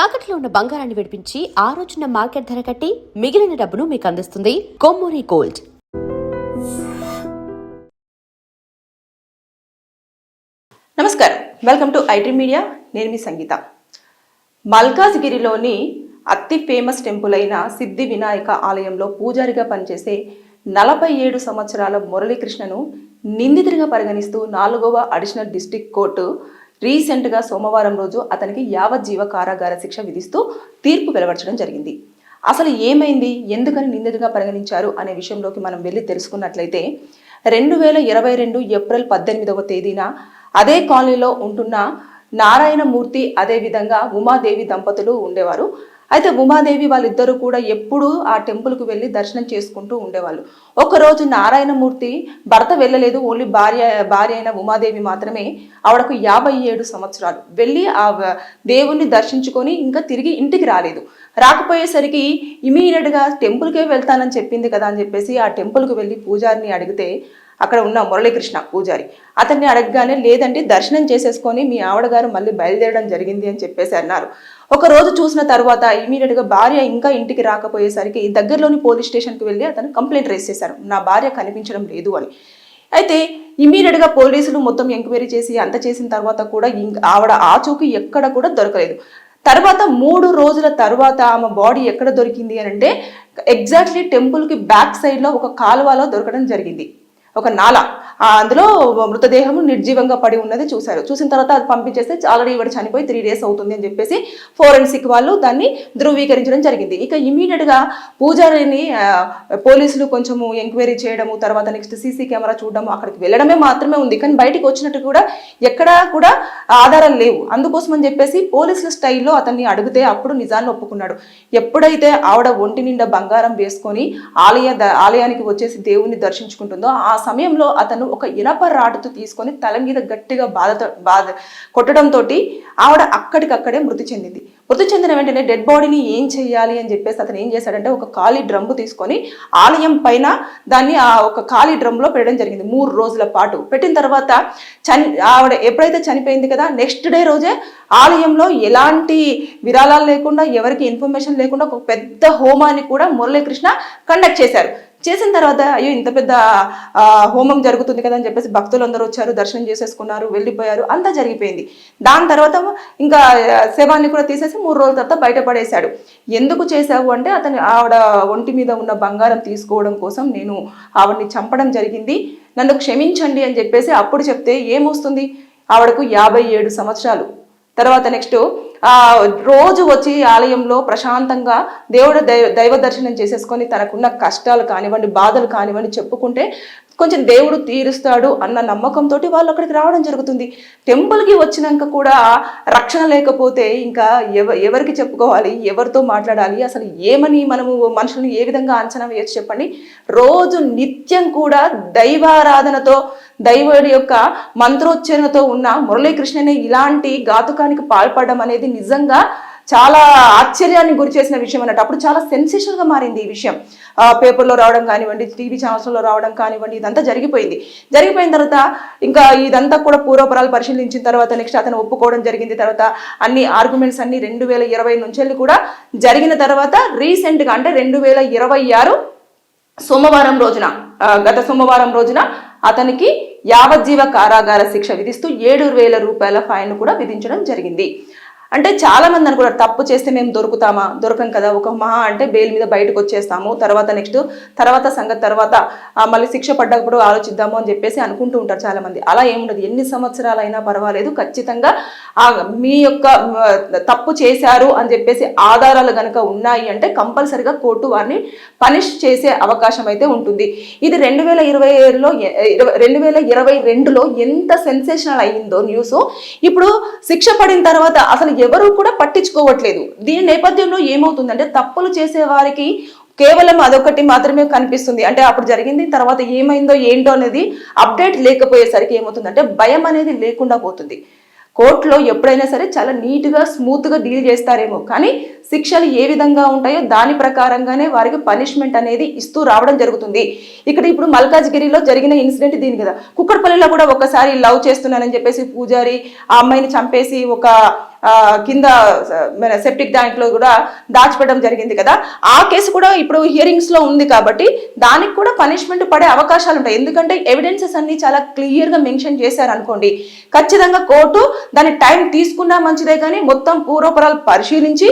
తాకట్లో ఉన్న బంగారాన్ని విడిపించి ఆ రోజున మార్కెట్ ధర కట్టి మిగిలిన డబ్బును మీకు అందిస్తుంది కొమ్మూరి గోల్డ్. నమస్కారం, వెల్కమ్ టు ఐటీ మీడియా. నేను మీ సంగీత. మల్కాజ్గిరిలోని అతి ఫేమస్ టెంపుల్ అయిన సిద్ధి వినాయక ఆలయంలో పూజారిగా పనిచేసే 47 సంవత్సరాల మురళీకృష్ణను నిందితుడిగా పరిగణిస్తూ 4వ అడిషనల్ డిస్ట్రిక్ట్ కోర్టు రీసెంట్గా సోమవారం రోజు అతనికి యావజ్జీవ కారాగార శిక్ష విధిస్తూ తీర్పు వెలువడడం జరిగింది. అసలు ఏమైంది, ఎందుకని నిందితుడిగా పరిగణించారు అనే విషయంలోకి మనం వెళ్ళి తెలుసుకున్నట్లయితే 2022 ఏప్రిల్ 18వ తేదీన అదే కాలనీలో ఉంటున్న నారాయణమూర్తి అదేవిధంగా ఉమాదేవి దంపతులు ఉండేవారు. అయితే ఉమాదేవి వాళ్ళిద్దరూ కూడా ఎప్పుడూ ఆ టెంపుల్కి వెళ్ళి దర్శనం చేసుకుంటూ ఉండేవాళ్ళు. ఒకరోజు నారాయణమూర్తి భర్త వెళ్ళలేదు, ఓన్లీ భార్య అయిన ఉమాదేవి మాత్రమే. ఆవిడకు 57 సంవత్సరాలు. వెళ్ళి ఆ దేవుణ్ణి దర్శించుకొని ఇంకా తిరిగి ఇంటికి రాలేదు. రాకపోయేసరికి ఇమీడియట్గా టెంపుల్కే వెళ్తానని చెప్పింది కదా అని చెప్పేసి ఆ టెంపుల్కి వెళ్ళి పూజారిని అడిగితే అక్కడ ఉన్న మురళీకృష్ణ పూజారి అతన్ని అడగగానే లేదంటే దర్శనం చేసేసుకొని మీ ఆవిడగారు మళ్ళీ బయలుదేరడం జరిగింది అని చెప్పేసి అన్నారు. ఒక రోజు చూసిన తర్వాత ఇమీడియట్గా భార్య ఇంకా ఇంటికి రాకపోయేసరికి దగ్గరలోని పోలీస్ స్టేషన్కి వెళ్ళి అతను కంప్లైంట్ రేస్ చేశారు, నా భార్య కనిపించడం లేదు అని. అయితే ఇమీడియట్గా పోలీసులు మొత్తం ఎంక్వైరీ చేసి అంత చేసిన తర్వాత కూడా ఆవిడ ఆచూకీ ఎక్కడ కూడా దొరకలేదు. తర్వాత 3 రోజుల తర్వాత ఆమె బాడీ ఎక్కడ దొరికింది అని అంటే ఎగ్జాక్ట్లీ టెంపుల్కి బ్యాక్ సైడ్లో ఒక కాలువలో దొరకడం జరిగింది. ఒక నాల, అందులో మృతదేహం నిర్జీవంగా పడి ఉన్నది చూశారు. చూసిన తర్వాత అది పంపించేస్తే ఆల్రెడీ ఇవాడు చనిపోయి 3 days అవుతుంది అని చెప్పేసి ఫోరెన్సిక్ వాళ్ళు దాన్ని ధృవీకరించడం జరిగింది. ఇక ఇమీడియట్గా పూజారిని పోలీసులు కొంచెము ఎంక్వైరీ చేయడము, తర్వాత నెక్స్ట్ సీసీ కెమెరా చూడడము, అక్కడికి వెళ్ళడమే మాత్రమే ఉంది. కానీ బయటికి వచ్చినట్టు కూడా ఎక్కడా కూడా ఆధారాలు లేవు. అందుకోసం అని చెప్పేసి పోలీసుల స్టైల్లో అతన్ని అడిగితే అప్పుడు నిజాన్ని ఒప్పుకున్నాడు. ఎప్పుడైతే ఆవిడ ఒంటి నిండా బంగారం వేసుకొని ఆలయానికి వచ్చేసి దేవుణ్ణి దర్శించుకుంటుందో ఆ సమయంలో అతను ఒక ఇనప రాడుతో తీసుకొని తల మీద గట్టిగా కొట్టడంతో ఆవిడ అక్కడికక్కడే మృతి చెందింది. మృతి చెందిన వెంటనే డెడ్ బాడీని ఏం చేయాలి అని చెప్పేసి అతను ఏం చేశాడంటే ఒక ఖాళీ డ్రమ్ము తీసుకొని ఆలయం పైన దాన్ని ఆ ఒక ఖాళీ డ్రమ్లో పెట్టడం జరిగింది 3 రోజుల పాటు. పెట్టిన తర్వాత ఆవిడ ఎప్పుడైతే చనిపోయింది కదా నెక్స్ట్ డే రోజే ఆలయంలో ఎలాంటి విరాళాలు లేకుండా ఎవరికి ఇన్ఫర్మేషన్ లేకుండా ఒక పెద్ద హోమాన్ని కూడా మురళీకృష్ణ కండక్ట్ చేశారు. చేసిన తర్వాత అయ్యో ఇంత పెద్ద హోమం జరుగుతుంది కదా అని చెప్పేసి భక్తులు అందరూ వచ్చారు, దర్శనం చేసేసుకున్నారు, వెళ్ళిపోయారు, అంతా జరిగిపోయింది. దాని తర్వాత ఇంకా శవాన్ని కూడా తీసేసి 3 రోజుల తర్వాత బయటపడేశాడు. ఎందుకు చేశావు అంటే ఆవిడ ఒంటి మీద ఉన్న బంగారం తీసుకోవడం కోసం నేను ఆవిడని చంపడం జరిగింది, నన్ను క్షమించండి అని చెప్పేసి అప్పుడు చెప్తే ఏమొస్తుంది, ఆవిడకు 57 సంవత్సరాలు. తర్వాత నెక్స్ట్ రోజు వచ్చి ఆలయంలో ప్రశాంతంగా దైవ దర్శనం చేసేసుకొని తనకున్న కష్టాలు కానివ్వండి, బాధలు కానివ్వండి చెప్పుకుంటే కొంచెం దేవుడు తీరుస్తాడు అన్న నమ్మకంతో వాళ్ళు అక్కడికి రావడం జరుగుతుంది. టెంపుల్కి వచ్చినాక కూడా రక్షణ లేకపోతే ఇంకా ఎవరికి చెప్పుకోవాలి, ఎవరితో మాట్లాడాలి, అసలు ఏమని మనము మనుషులను ఏ విధంగా అంచనా వేయచ్చు చెప్పండి. రోజు నిత్యం కూడా దైవారాధనతో దైవుడి యొక్క మంత్రోచ్చరణతో ఉన్న మురళీకృష్ణనే ఇలాంటి ఘాతుకానికి పాల్పడడం అనేది నిజంగా చాలా ఆశ్చర్యాన్ని గురి చేసిన విషయం అన్నట్టు. అప్పుడు చాలా సెన్సేషన్గా మారింది ఈ విషయం. పేపర్లో రావడం కానివ్వండి, టీవీ ఛానల్స్లో రావడం కానివ్వండి, ఇదంతా జరిగిపోయిన తర్వాత ఇంకా ఇదంతా కూడా పూర్వపరాలు పరిశీలించిన తర్వాత నెక్స్ట్ అతను ఒప్పుకోవడం జరిగింది. తర్వాత అన్ని ఆర్గ్యుమెంట్స్ అన్ని 2020 నుంచి కూడా జరిగిన తర్వాత రీసెంట్గా అంటే 2026 సోమవారం రోజున గత సోమవారం రోజున అతనికి యావజ్జీవ కారాగార శిక్ష విధిస్తూ 7,000 రూపాయల ఫైన్ కూడా విధించడం జరిగింది. అంటే చాలా మంది అనుకుంటారు తప్పు చేస్తే మేము దొరకం కదా, ఒక మహా అంటే బెయిల్ మీద బయటకు వచ్చేస్తాము, తర్వాత సంగతి తర్వాత మళ్ళీ శిక్ష పడ్డప్పుడు ఆలోచిద్దాము అని చెప్పేసి అనుకుంటూ ఉంటారు చాలా మంది. అలా ఏముండదు, ఎన్ని సంవత్సరాలు అయినా పర్వాలేదు, ఖచ్చితంగా మీ యొక్క తప్పు చేశారు అని చెప్పేసి ఆధారాలు కనుక ఉన్నాయి అంటే కంపల్సరిగా కోర్టు వారిని పనిష్ చేసే అవకాశం అయితే ఉంటుంది. ఇది 2022లో ఎంత సెన్సేషనల్ అయ్యిందో న్యూస్. ఇప్పుడు శిక్ష పడిన తర్వాత అసలు ఎవరు కూడా పట్టించుకోవట్లేదు. దీని నేపథ్యంలో ఏమవుతుందంటే తప్పులు చేసే వారికి కేవలం అదొకటి మాత్రమే కనిపిస్తుంది. అంటే అప్పుడు జరిగింది తర్వాత ఏమైందో ఏంటో అనేది అప్డేట్ లేకపోయేసరికి ఏమవుతుందంటే భయం అనేది లేకుండా పోతుంది. కోర్టులో ఎప్పుడైనా సరే చాలా నీట్గా స్మూత్గా డీల్ చేస్తారేమో, కానీ శిక్షలు ఏ విధంగా ఉంటాయో దాని ప్రకారంగానే వారికి పనిష్మెంట్ అనేది ఇస్తూ రావడం జరుగుతుంది. ఇప్పుడు మల్కాజ్గిరిలో జరిగిన ఇన్సిడెంట్ దీని కదా. కుక్కడపల్లిలో కూడా ఒకసారి లవ్ చేస్తున్నానని చెప్పేసి పూజారి ఆ అమ్మాయిని చంపేసి ఒక కింద మన సెప్టిక్ ట్యాంక్ లో కూడా దాచిపెట్టడం జరిగింది కదా, ఆ కేసు కూడా ఇప్పుడు హియరింగ్స్ లో ఉంది కాబట్టి దానికి కూడా పనిష్మెంట్ పడే అవకాశాలు ఉంటాయి. ఎందుకంటే ఎవిడెన్సెస్ అన్ని చాలా క్లియర్ గా మెన్షన్ చేశారు అనుకోండి, ఖచ్చితంగా కోర్టు దాని టైం తీసుకున్నా మంచిదే, కానీ మొత్తం పూర్వపరాలు పరిశీలించి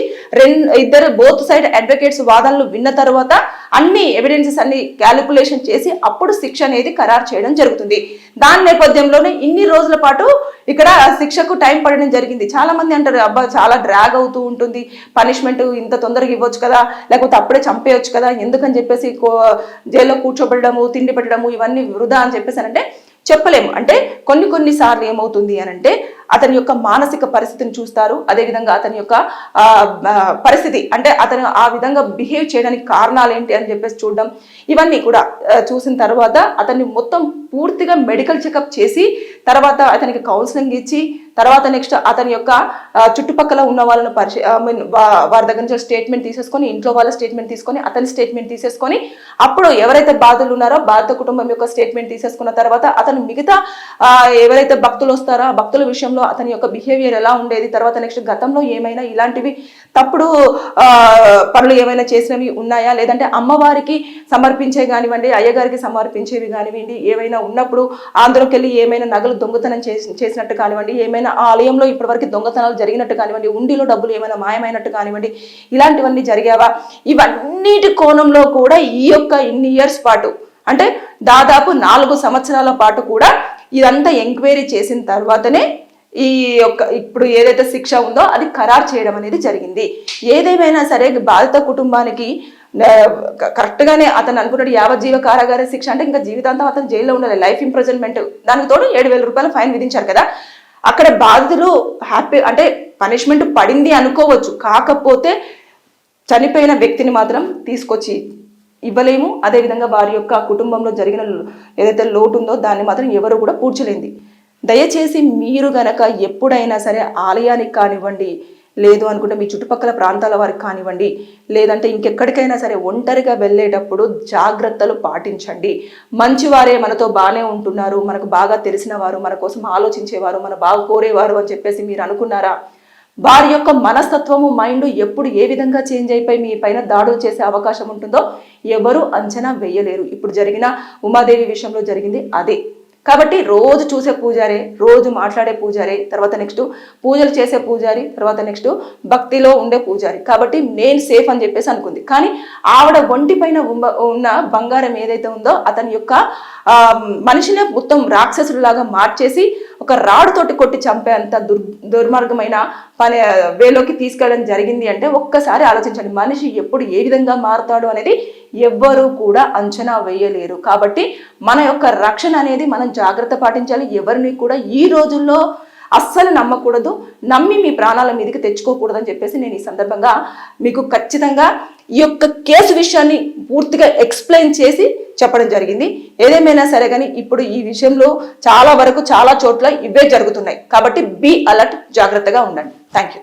ఇద్దరు బోత్ సైడ్ అడ్వకేట్స్ వాదనలు విన్న తర్వాత అన్ని ఎవిడెన్సెస్ అన్ని క్యాలిక్యులేషన్ చేసి అప్పుడు శిక్ష అనేది ఖరారు చేయడం జరుగుతుంది. దాని నేపథ్యంలోనే ఇన్ని రోజుల పాటు ఇక్కడ శిక్షకు టైం పడడం జరిగింది. చాలా మంది అంటారు, అబ్బా చాలా డ్రాగ్ అవుతూ ఉంటుంది, పనిష్మెంట్ ఇంత తొందరగా ఇవ్వచ్చు కదా, లేకపోతే అప్పుడే చంపేయచ్చు కదా, ఎందుకని చెప్పేసి జైల్లో కూర్చోబెట్టడము, తిండి పెట్టడము ఇవన్నీ వృధా అని చెప్పేసి అంటే చెప్పలేము. అంటే కొన్ని సార్లు ఏమవుతుంది అని అంటే అతని యొక్క మానసిక పరిస్థితిని చూస్తారు, అదేవిధంగా అతని యొక్క పరిస్థితి అంటే అతను ఆ విధంగా బిహేవ్ చేయడానికి కారణాలు ఏంటి అని చెప్పేసి చూడడం, ఇవన్నీ కూడా చూసిన తర్వాత అతన్ని మొత్తం పూర్తిగా మెడికల్ చెకప్ చేసి తర్వాత అతనికి కౌన్సిలింగ్ ఇచ్చి తర్వాత నెక్స్ట్ అతని యొక్క చుట్టుపక్కల ఉన్న వాళ్ళను వారి దగ్గర నుంచి స్టేట్మెంట్ తీసేసుకొని, ఇంట్లో వాళ్ళ స్టేట్మెంట్ తీసుకొని, అతని స్టేట్మెంట్ తీసేసుకొని, అప్పుడు ఎవరైతే బాధితులు ఉన్నారో బాధిత కుటుంబం యొక్క స్టేట్మెంట్ తీసేసుకున్న తర్వాత అతను మిగతా ఎవరైతే భక్తులు వస్తారో ఆ భక్తుల విషయంలో అతని యొక్క బిహేవియర్ ఎలా ఉండేది, తర్వాత నెక్స్ట్ గతంలో ఏమైనా ఇలాంటివి తప్పుడు పనులు ఏమైనా చేసినవి ఉన్నాయా, లేదంటే అమ్మవారికి సమర్పించే కానివ్వండి, అయ్యగారికి సమర్పించేవి కానివ్వండి, ఏమైనా ఉన్నప్పుడు అందులోకి వెళ్ళి ఏమైనా నగలు దొంగతనం చేసినట్టు కానివ్వండి, ఏమైనా ఆలయంలో ఇప్పటివరకు దొంగతనాలు జరిగినట్టు కానివ్వండి, ఉండిలో డబ్బులు ఏమైనా మాయమైనట్టు కానివ్వండి, ఇలాంటివన్నీ జరిగావా, ఇవన్నిటి కోణంలో కూడా ఈ యొక్క ఇన్ని ఇయర్స్ పాటు అంటే దాదాపు 4 సంవత్సరాల పాటు కూడా ఇదంతా ఎంక్వైరీ చేసిన తర్వాతనే ఈ యొక్క ఇప్పుడు ఏదైతే శిక్ష ఉందో అది ఖరారు చేయడం అనేది జరిగింది. ఏదేమైనా సరే బాధిత కుటుంబానికి కరెక్ట్ గానే అతను అనుకున్నాడు యావజ్జీవ కారాగార శిక్ష అంటే ఇంకా జీవితాంతం అతను జైల్లో ఉండాలి, లైఫ్ ఇంప్రిజన్మెంట్, దానికి తోడు 7,000 రూపాయల ఫైన్ విధించారు కదా. అక్కడ బాధితులు హ్యాపీ అంటే పనిష్మెంట్ పడింది అనుకోవచ్చు, కాకపోతే చనిపోయిన వ్యక్తిని మాత్రం తీసుకొచ్చి ఇవ్వలేము, అదేవిధంగా వారి యొక్క కుటుంబంలో జరిగిన ఏదైతే లోటు ఉందో దాన్ని మాత్రం ఎవరు కూడా పూడ్చలేంది. దయచేసి మీరు గనక ఎప్పుడైనా సరే ఆలయానికి కానివ్వండి, లేదు అనుకుంటే మీ చుట్టుపక్కల ప్రాంతాల వారికి కానివ్వండి, లేదంటే ఇంకెక్కడికైనా సరే ఒంటరిగా వెళ్ళేటప్పుడు జాగ్రత్తలు పాటించండి. మంచివారే మనతో బాగానే ఉంటున్నారు, మనకు బాగా తెలిసిన వారు, మన కోసం ఆలోచించేవారు, మన బాగా కోరేవారు అని చెప్పేసి మీరు అనుకున్నారా? వారి యొక్క మనస్తత్వము మైండ్ ఎప్పుడు ఏ విధంగా చేంజ్ అయిపోయి మీ పైన దాడులు చేసే అవకాశం ఉంటుందో ఎవరు అంచనా వేయలేరు. ఇప్పుడు జరిగిన ఉమాదేవి విషయంలో జరిగింది అదే. కాబట్టి రోజు చూసే పూజారే, రోజు మాట్లాడే పూజారే, తర్వాత నెక్స్ట్ పూజలు చేసే పూజారి, తర్వాత నెక్స్ట్ భక్తిలో ఉండే పూజారి. కాబట్టి నేను సేఫ్ అని చెప్పేసి అనుకుంది. కానీ ఆవిడ ఒంటి పైన ఉన్న బంగారం ఏదైతే ఉందో అతని యొక్క మనిషినే మొత్తం రాక్షసులాగా మార్చేసి ఒక రాడుతోటి కొట్టి చంపేంత దుర్మార్గమైన పని వేలోకి తీసుకెళ్ళడం జరిగింది. అంటే ఒక్కసారి ఆలోచించండి, మనిషి ఎప్పుడు ఏ విధంగా మారుతాడు అనేది ఎవ్వరూ కూడా అంచనా వేయలేరు. కాబట్టి మన యొక్క రక్షణ అనేది మనం జాగ్రత్త పాటించాలి. ఎవరిని కూడా ఈ రోజుల్లో అస్సలు నమ్మకూడదు, నమ్మి మీ ప్రాణాల మీదకి తెచ్చుకోకూడదని చెప్పేసి నేను ఈ సందర్భంగా మీకు ఖచ్చితంగా ఈ యొక్క కేసు విషయాన్ని పూర్తిగా ఎక్స్ప్లెయిన్ చేసి చెప్పడం జరిగింది. ఏదేమైనా సరే కానీ ఇప్పుడు ఈ విషయంలో చాలా వరకు చాలా చోట్ల ఇవే జరుగుతున్నాయి. కాబట్టి బీ అలర్ట్, జాగ్రత్తగా ఉండండి. Thank you.